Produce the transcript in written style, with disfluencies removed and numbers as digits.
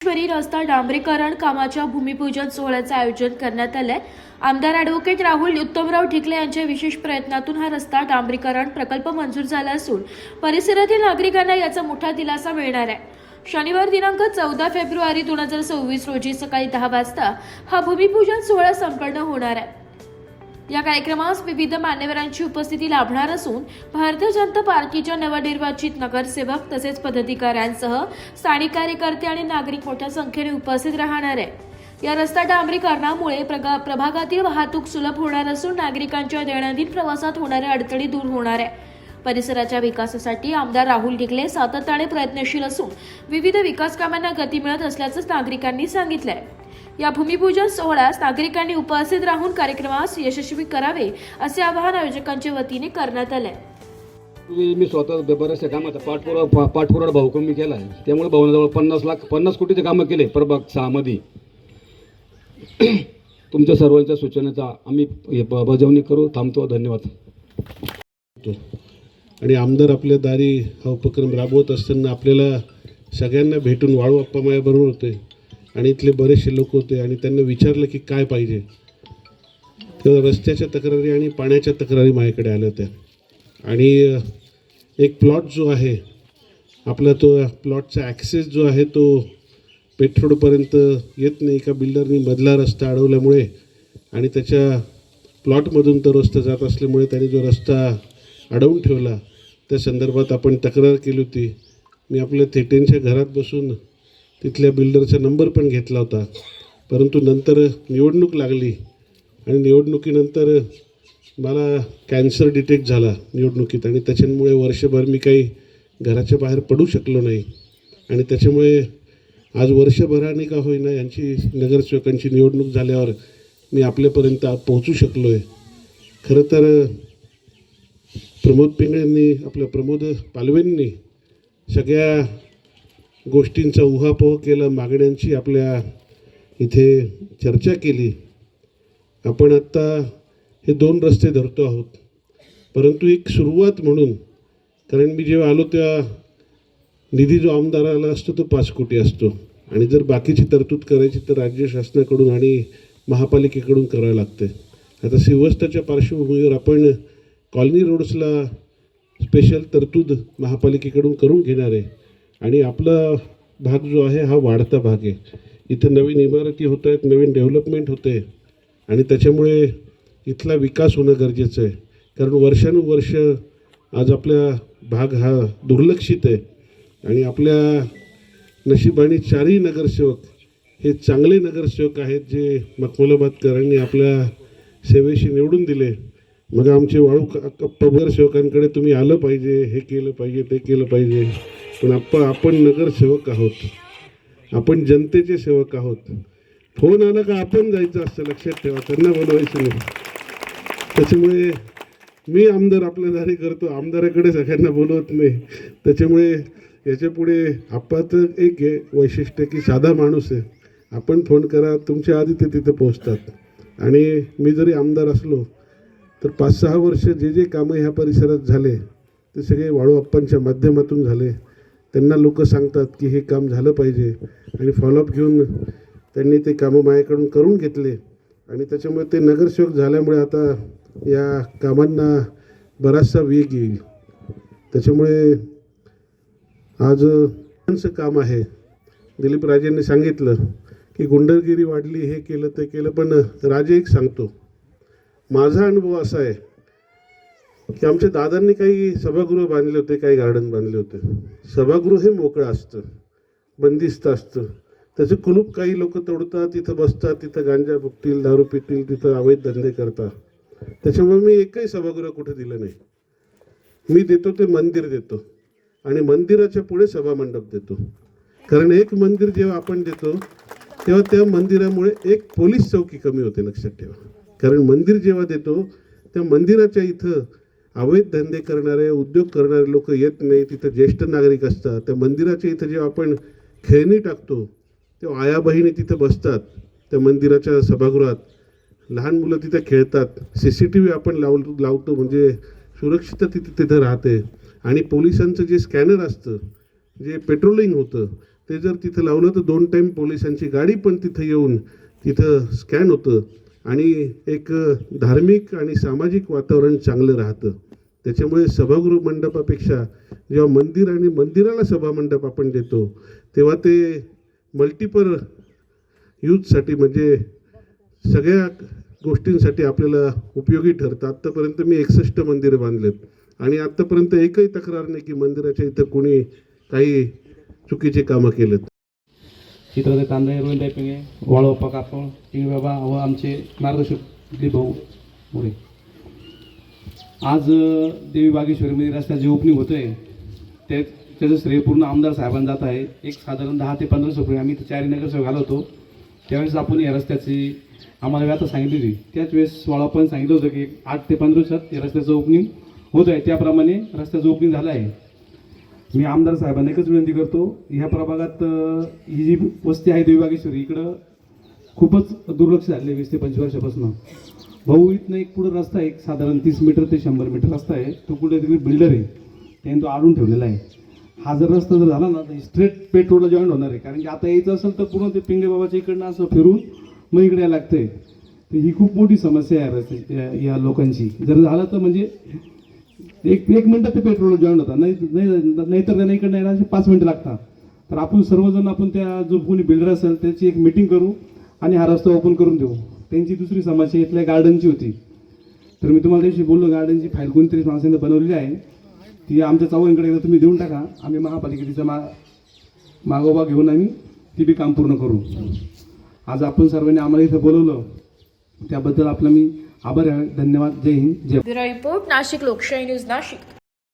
श्वरी रस्ता डांबरीकरण कामाच्या भूमिपूजन सोहळ्याचे आयोजन करण्यात आले। आमदार ॲडव्होकेट राहुल उत्तमराव ठिकले यांच्या विशेष प्रयत्नातून हा रस्ता डांबरीकरण प्रकल्प मंजूर झाला असून परिसरातील नागरिकांना याचा मोठा दिलासा मिळणार आहे। शनिवार दिनांक 14 फेब्रुवारी 2026 रोजी सकाळी 10 वाजता हा भूमिपूजन सोहळा संपन्न होणार आहे। या कार्यक्रमास विविध मान्यवरांची उपस्थिती लाभणार असून भारतीय जनता पार्टीच्या नवनिर्वाचित नगरसेवक तसेच पदाधिकाऱ्यांसह स्थानिक कार्यकर्ते आणि नागरिक मोठ्या संख्येने उपस्थित राहणार आहे। या रस्ता डांबरीकरणामुळे प्रभागातील वाहतूक सुलभ होणार असून नागरिकांच्या दैनंदिन प्रवासात होणाऱ्या अडचणी दूर होणार आहे। परिसराच्या विकासासाठी आमदार राहुल ठिकले सातत्याने प्रयत्नशील असून विविध विकास कामांना गती मिळत असल्याचं नागरिकांनी सांगितलंय। या भूमिपूजन सोहळ्यास नागरिकांनी उपस्थित राहून कार्यक्रमास यशस्वी करावे असे आवाहन आयोजकांच्या वतीने करण्यात आले। मी स्वतः बऱ्याचशा कामाचा पाठपुरावा भाऊकमी केला आहे, त्यामुळे भाऊजवळ 50 कोटीचे कामं केले प्रभाग 6 मध्ये। तुमच्या सर्वांच्या सूचनेचा आम्ही बजावणी करू। थांबतो। धन्यवाद। आणि आमदार आपल्या दारी हा उपक्रम राबवत असताना आपल्याला सगळ्यांना भेटून वाळू अप्पा माझ्याबरोबर होते आणि इथले बरेचसे लोक होते आणि त्यांना विचारलं की काय पाहिजे। तेव्हा रस्त्याच्या तक्रारी आणि पाण्याच्या तक्रारी माझ्याकडे आल्या होत्या आणि एक प्लॉट जो आहे आपला, तो प्लॉटचा ॲक्सेस जो आहे तो पेठरोडपर्यंत येत नाही। एका बिल्डरनी मधला रस्ता अडवल्यामुळे आणि त्याच्या प्लॉटमधून तो रस्ता जात असल्यामुळे त्याने जो रस्ता अडवून ठेवला, त्या संदर्भात आपण तक्रार केली होती। मी आपल्या थेटेंच्या घरात बसून तिथल्या बिल्डरचा नंबर पण घेतला होता, परंतु नंतर निवडणूक लागली आणि निवडणुकीनंतर मला कॅन्सर डिटेक्ट झाला निवडणुकीत आणि त्याच्यामुळे वर्षभर मी काही घराच्या बाहेर पडू शकलो नाही आणि त्याच्यामुळे आज वर्षभराने का होईना यांची नगरसेवकांची निवडणूक झाल्यावर मी आपल्यापर्यंत पोहोचू शकलो आहे। खरं तर प्रमोद पिंगळेंनी, आपल्या प्रमोद पालवेंनी सगळ्या गोष्टींचा उहापोह केला, मागण्यांची आपल्या इथे चर्चा केली। आपण आत्ता हे 2 रस्ते धरतो आहोत, परंतु एक सुरुवात म्हणून, कारण मी जेव्हा आलो तेव्हा निधी जो आमदाराला असतो तो 5 कोटी असतो आणि जर बाकीची तरतूद करायची तर राज्य शासनाकडून आणि महापालिकेकडून करावं लागते। आता सिंहस्थाच्या पार्श्वभूमीवर आपण कॉलनी रोड्सला स्पेशल तरतूद महापालिकेकडून करून घेणार आहे आणि आपला भाग जो आहे हा वाढता भाग आहे। इथं नवीन इमारती होत आहेत, नवीन डेव्हलपमेंट होते आणि त्याच्यामुळे इथला विकास होणं गरजेचं आहे, कारण वर्षानुवर्ष आज आपला भाग हा दुर्लक्षित आहे आणि आपल्या नशिबाने 4ही नगरसेवक हे चांगले नगरसेवक आहेत जे मखमलाबादकरांनी आपल्या सेवेशी निवडून दिले। मग आमचे वाळू नगरसेवकांकडे तुम्ही आलं पाहिजे, हे केलं पाहिजे, ते केलं पाहिजे, पण आपण नगरसेवक आहोत, आपण जनतेचे सेवक आहोत। फोन आला का आपण जायचं असतं, लक्षात ठेवा, त्यांना बोलवायचं नाही। त्याच्यामुळे मी आमदार आपल्या दारी करतो, आमदाराकडे सगळ्यांना बोलवत नाही। त्याच्यामुळे याच्यापुढे आप्पाचं एक वैशिष्ट्य की साधा माणूस आहे, आपण फोन करा, तुमच्या आधी ते तिथे पोहोचतात। आणि मी जरी आमदार असलो तर 5-6 वर्ष जे कामं ह्या परिसरात झाले ते सगळे वाळू अप्पांच्या माध्यमातून झाले। त्यांना लोक सांगतात की हे काम झालं पाहिजे आणि फॉलोअप घेऊन त्यांनी ते कामं माझ्याकडून करून घेतले आणि त्याच्यामुळे ते नगरसेवक झाल्यामुळे आता या कामांना बराचसा वेग येईल। त्याच्यामुळे आज काम आहे। दिलीप राजेंनी सांगितलं की गुंडगिरी वाढली, हे केलं ते केलं, पण राजे एक सांगतो, माझा अनुभव असा आहे की आमच्या दादांनी काही सभागृह बांधले होते, काही गार्डन बांधले होते। सभागृह हे मोकळं असतं, बंदिस्त असतं, त्याचं कुलूप काही लोक तोडतात, तिथं बसतात, तिथं गांजा फुकतील, दारू पितील, तिथं अवैध धंदे करतात। त्याच्यामुळे मी एकही सभागृह कुठे दिलं नाही। मी देतो ते मंदिर देतो आणि मंदिराच्या पुढे सभामंडप देतो, कारण एक मंदिर जेव्हा आपण देतो तेव्हा त्या मंदिरामुळे एक पोलीस चौकी कमी होते, लक्षात ठेवा। कारण मंदिर जेव्हा देतो त्या मंदिराच्या इथं अवैध धंदे करणारे, उद्योग करणारे लोक येत नाही, तिथं ज्येष्ठ नागरिक असतात। त्या मंदिराच्या इथं जेव्हा आपण खेळणी टाकतो तेव्हा आया बहिणी तिथं बसतात, त्या मंदिराच्या सभागृहात लहान मुलं तिथं खेळतात। CCTV आपण लावतो म्हणजे सुरक्षितता तिथं राहते आणि पोलिसांचं जे स्कॅनर असतं, जे पेट्रोलिंग होतं, ते जर तिथं लावलं तर 2 टाईम पोलिसांची गाडी पण तिथं येऊन तिथं स्कॅन होतं आणि एक धार्मिक आणि सामाजिक वातावरण चांगलं राहतं. त्याच्यामुळे सभागृह मंडपापेक्षा जेव्हा मंदिर आणि मंदिराला सभामंडप आपण देतो तेव्हा ते मल्टिपल यूजसाठी म्हणजे सगळ्या गोष्टींसाठी आपल्याला उपयोगी ठरतं. आत्तापर्यंत मी 61 मंदिरं बांधलेत आणि आत्तापर्यंत एकही तक्रार नाही की मंदिराच्या इथं कोणी काही चुकीचे कामं केलेत. चित्र तांदळे रोहिंदा पिंगे वाळोप्पा कापड पिंगे बाबा व आमचे मार्गदर्शक दिलीप भाऊ मोरे. आज देवी बागेश्वरीमध्ये रस्त्याचे ओपनिंग होतं आहे त्याचं श्रेय पूर्ण आमदार साहेबांना जात आहे. एक साधारण 10 ते 15 रुपये आम्ही चारी नगरसेवक आलो होतो त्यावेळेस आपण या रस्त्याची आम्हाला व्यथा सांगितली होती. त्याच वेळेस पण सांगितलं होतं की 8 ते 15 दिवसात या रस्त्याचं ओपनिंग होत आहे. त्याप्रमाणे रस्त्याचं ओपनिंग झालं आहे. मी आमदार साहेबांना एकच विनंती करतो, ह्या प्रभागात ही जी वस्ती आहे देवी बागेश्वरी इकडं खूपच दुर्लक्ष झाले 20 ते 25 वर्षापासून. भाऊ इथनं एक पुढं रस्ता आहे एक साधारण 30 मीटर ते 100 मीटर रस्ता आहे. तो कुठे तरी बिल्डर आहे त्याने तो आडून ठेवलेला आहे. हा जर रस्ता जर झाला ना तर स्ट्रेट पेट रोडला जॉईंट होणार आहे. कारण की आता यायचं असेल तर पूर्ण ते पिंगे बाबाच्या इकडनं असं फिरून मग इकडे यायला लागतंय. तर ही खूप मोठी समस्या आहे रस्ते या लोकांची. जर झालं तर म्हणजे एक मिनिटात ते पेट्रोल जॉईन होता नाहीतर त्यांना इकडे यायला 5 मिनिटं लागतात. तर आपण सर्वजण आपण त्या जो कोणी बिल्डर असेल त्याची एक मिटिंग करू आणि हा रस्ता ओपन करून देऊ. त्यांची दुसरी समस्या इथल्या गार्डनची होती. तर मी तुम्हाला त्याविषयी बोललो गार्डनची फाईल कोणतरी माणसाने बनवलेली आहे ती आमच्या चौघांकडे एकदा तुम्ही देऊन टाका. आम्ही महापालिकेचा मागोबा घेऊन आम्ही ती बी काम पूर्ण करू. आज आपण सर्वांनी आम्हाला इथं बोलवलं त्याबद्दल आपला मी आभार आहे. धन्यवाद. जय हिंद. जय ब्युरो रिपोर्ट नाशिक लोकशाही न्यूज नाशिक.